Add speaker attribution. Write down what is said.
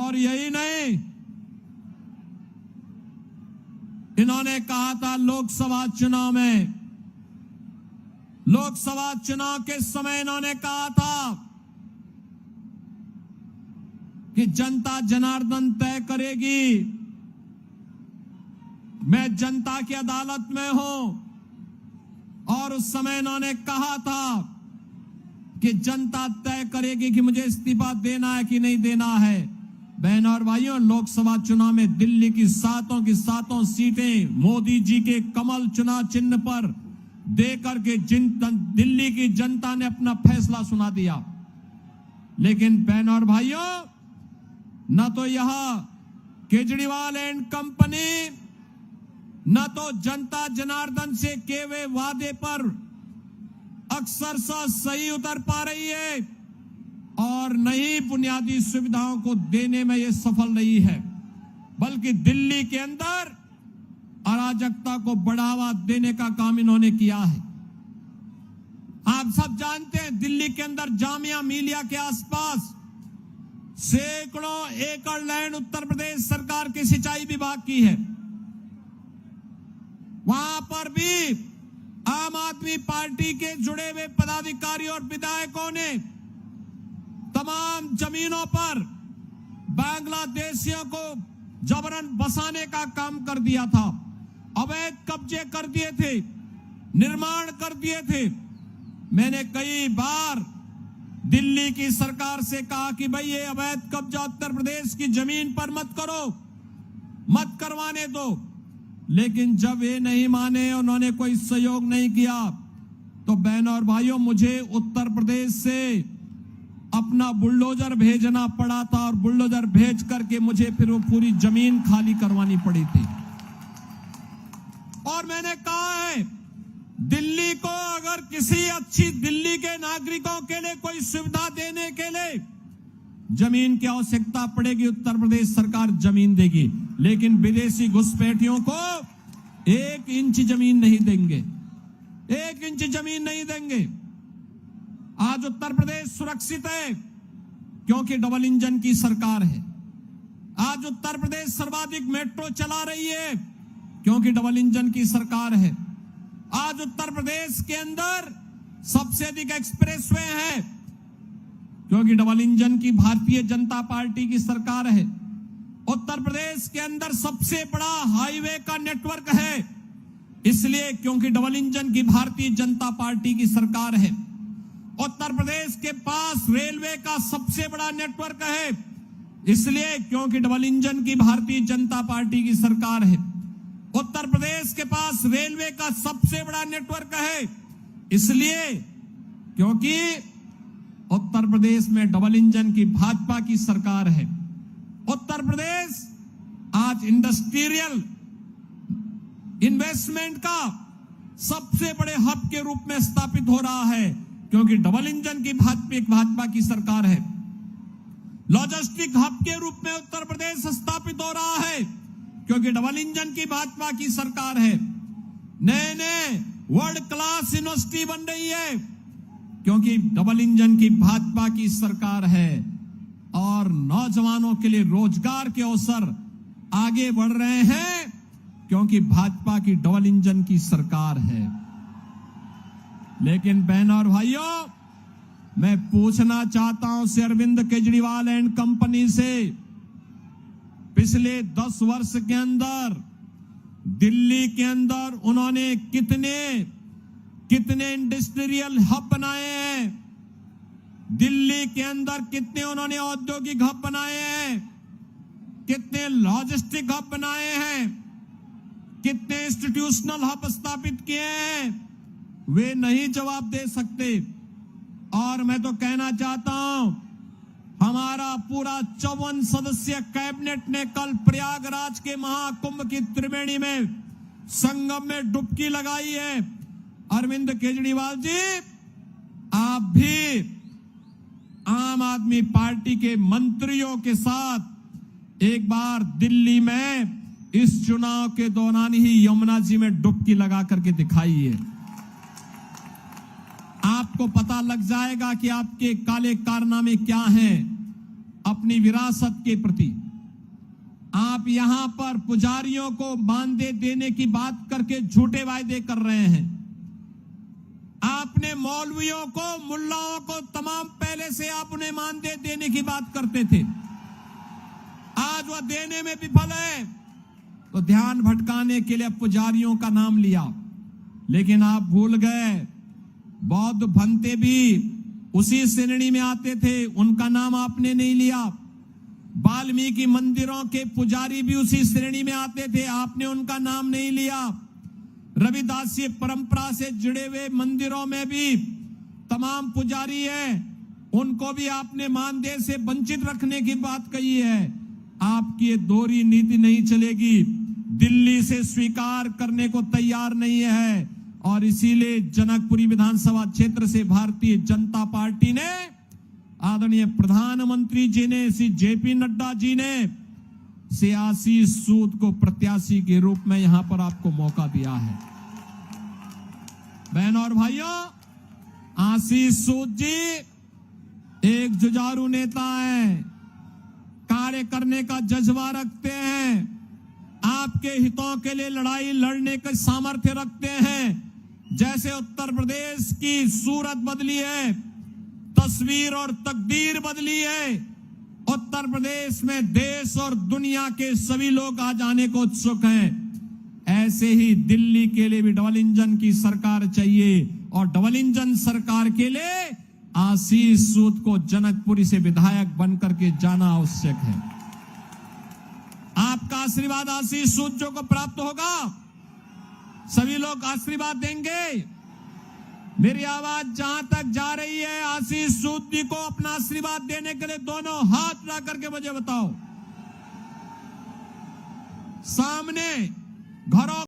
Speaker 1: और यही नहीं, इन्होंने कहा था लोकसभा चुनाव के समय इन्होंने कहा था कि जनता जनार्दन तय करेगी, मैं जनता की अदालत में हूं। और उस समय इन्होंने कहा था कि जनता तय करेगी कि मुझे इस्तीफा देना है कि नहीं देना है। बहनों और भाइयों, लोकसभा चुनाव में दिल्ली की सातों सीटें मोदी जी के कमल चुनाव चिन्ह पर देकर के दिल्ली की जनता ने अपना फैसला सुना दिया। लेकिन बहनों और भाइयों, न तो यह केजरीवाल एंड कंपनी, न तो जनता जनार्दन से किए हुए वादे पर अक्सरशः सही उतर पा रही है और नहीं बुनियादी सुविधाओं को देने में यह सफल रही है, बल्कि दिल्ली के अंदर अराजकता को बढ़ावा देने का काम इन्होंने किया है। आप सब जानते हैं, दिल्ली के अंदर जामिया मिलिया के आसपास सैकड़ों एकड़ लैंड उत्तर प्रदेश सरकार के सिंचाई विभाग की है। वहां पर भी आम आदमी पार्टी के जुड़े हुए पदाधिकारी और विधायकों ने तमाम जमीनों पर बांग्लादेशियों को जबरन बसाने का काम कर दिया था, अवैध कब्जे कर दिए थे, निर्माण कर दिए थे। मैंने कई बार दिल्ली की सरकार से कहा कि भाई ये अवैध कब्जा उत्तर प्रदेश की जमीन पर मत करो, मत करवाने दो, लेकिन जब ये नहीं माने, उन्होंने कोई सहयोग नहीं किया, तो बहनों और भाइयों, मुझे उत्तर प्रदेश से अपना बुलडोजर भेजना पड़ा था और बुलडोजर भेज करके मुझे फिर वो पूरी जमीन खाली करवानी पड़ी थी। और मैंने कहा है, दिल्ली को अगर किसी अच्छी दिल्ली के नागरिकों के लिए कोई सुविधा देने के लिए जमीन की आवश्यकता पड़ेगी, उत्तर प्रदेश सरकार जमीन देगी, लेकिन विदेशी घुसपैठियों को 1 इंच जमीन नहीं देंगे, 1 इंच जमीन नहीं देंगे। आज उत्तर प्रदेश सुरक्षित है क्योंकि डबल इंजन की सरकार है। आज उत्तर प्रदेश सर्वाधिक मेट्रो चला रही है क्योंकि डबल इंजन की सरकार है। आज उत्तर प्रदेश के अंदर सबसे अधिक एक्सप्रेसवे हैं क्योंकि डबल इंजन की भारतीय जनता पार्टी की सरकार है। उत्तर प्रदेश के अंदर सबसे बड़ा हाईवे का नेटवर्क है इसलिए क्योंकि डबल इंजन की भारतीय जनता पार्टी की सरकार है। उत्तर प्रदेश के पास रेलवे का सबसे बड़ा नेटवर्क है इसलिए क्योंकि डबल इंजन की भारतीय जनता पार्टी की सरकार है। उत्तर प्रदेश के पास रेलवे का सबसे बड़ा नेटवर्क है इसलिए क्योंकि उत्तर प्रदेश में डबल इंजन की भाजपा की सरकार है। उत्तर प्रदेश आज इंडस्ट्रियल इन्वेस्टमेंट का सबसे बड़े हब के रूप में स्थापित हो रहा है क्योंकि डबल इंजन की भाजपा की सरकार है। लॉजिस्टिक हब के रूप में उत्तर प्रदेश स्थापित हो रहा है क्योंकि डबल इंजन की भाजपा की सरकार है। नए नए वर्ल्ड क्लास यूनिवर्सिटी बन रही है क्योंकि डबल इंजन की भाजपा की सरकार है। और नौजवानों के लिए रोजगार के अवसर आगे बढ़ रहे हैं क्योंकि भाजपा की डबल इंजन की सरकार है। लेकिन बहनों और भाइयों, मैं पूछना चाहता हूं श्री अरविंद केजरीवाल एंड कंपनी से, पिछले 10 वर्ष के अंदर दिल्ली के अंदर उन्होंने कितने इंडस्ट्रियल हब बनाए हैं, दिल्ली के अंदर कितने उन्होंने औद्योगिक हब बनाए हैं, कितने लॉजिस्टिक हब बनाए हैं, कितने इंस्टीट्यूशनल हब स्थापित किए हैं, वे नहीं जवाब दे सकते। और मैं तो कहना चाहता हूं, हमारा पूरा 54 सदस्यीय कैबिनेट ने कल प्रयागराज के महाकुंभ की त्रिवेणी में संगम में डुबकी लगाई है। अरविंद केजरीवाल जी, आप भी आम आदमी पार्टी के मंत्रियों के साथ एक बार दिल्ली में इस चुनाव के दौरान ही यमुना जी में डुबकी लगा करके दिखाइए। आपको पता लग जाएगा कि आपके काले कारनामे क्या हैं। अपनी विरासत के प्रति। आप यहां पर पुजारियों को मानदेय देने की बात करके झूठे वायदे कर रहे हैं। आपने मौलवियों को, मुल्लाओं को तमाम पहले से आप उन्हें मानदेय देने की बात करते थे। आज वह देने में विफल है तो ध्यान भटकाने के लिए पुजारियों का नाम लिया। लेकिन आप भूल गए बौद्ध भंते भी उसी श्रेणी में आते थे, उनका नाम आपने नहीं लिया। वाल्मीकि मंदिरों के पुजारी भी उसी श्रेणी में आते थे, आपने उनका नाम नहीं लिया। रविदासी परंपरा से जुड़े हुए मंदिरों में भी तमाम पुजारी हैं, उनको भी आपने मानदेय से वंचित रखने की बात कही है। आपकी ये दोहरी नीति नहीं चलेगी, दिल्ली से स्वीकार करने को तैयार नहीं है। और इसीलिए जनकपुरी विधानसभा क्षेत्र से भारतीय जनता पार्टी ने, आदरणीय प्रधानमंत्री जी ने, श्री जेपी नड्डा जी ने से आशीष सूद को प्रत्याशी के रूप में यहां पर आपको मौका दिया है। बहनों और भाइयों, आशीष सूद जी एक जुझारू नेता हैं, कार्य करने का जज्बा रखते हैं, आपके हितों के लिए लड़ाई लड़ने का सामर्थ्य रखते हैं। जैसे उत्तर प्रदेश की सूरत बदली है, तस्वीर और तकदीर बदली है। उत्तर प्रदेश में देश और दुनिया के सभी लोग आ जाने को उत्सुक हैं। ऐसे ही दिल्ली के लिए भी डबल इंजन की सरकार चाहिए, और डबल इंजन सरकार के लिए आशीष सूद को जनकपुरी से विधायक बनकर के जाना आवश्यक है। आपका आशीर्वाद आशीष सूद जो को प्राप्त होगा, सभी लोग आशीर्वाद देंगे। मेरी आवाज जहां तक जा रही है, आशीष सूद जी को अपना आशीर्वाद देने के लिए दोनों हाथ उठा करके मुझे बताओ। सामने घरों